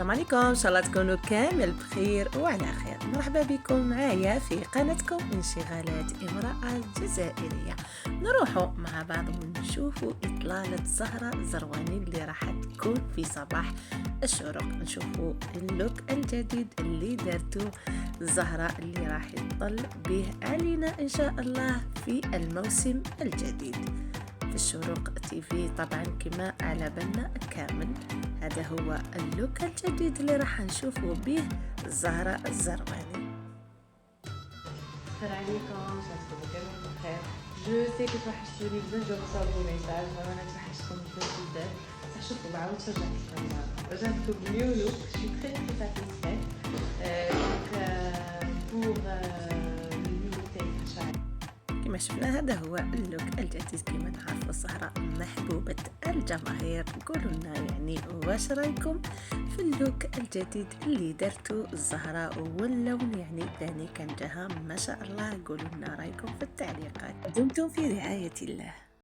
السلام عليكم، ان شاء الله تكونوا كامل بخير وعلى خير. مرحبا بكم معايا في قناتكم انشغالات امرأة جزائرية. نروحوا مع بعض ونشوفوا اطلالة زهرة زرواني اللي راح تكون في صباح الشروق. نشوفوا اللوك الجديد اللي دارته زهرة اللي راح يطل به علينا ان شاء الله في الموسم الجديد في الشروق تي في. طبعا كما على بالنا كامل هذا هو اللوك الجديد اللي راح نشوفه به زهرة الزرواني. السلام عليكم، شكرا كامل بخير. جو سي كيف وحشتوني بزاف، جو رسالوا ميساج وانا توحشتكم بزاف. صح شوفوا بعاودت رجعت لكم بنيو لوك، شي تري تري ساتيسفاي دونك بور لو لوك تاعي شعر. كما شفنا هذا هو اللوك الجديد. كما تعرفوا الزهرة محبوبة الجماهير، قولوا لنا يعني واش رايكم في اللوك الجديد اللي درتو الزهرة، واللون يعني ثاني كان جاها ما شاء الله. قولوا لنا رايكم في التعليقات. دمتم في رعاية الله.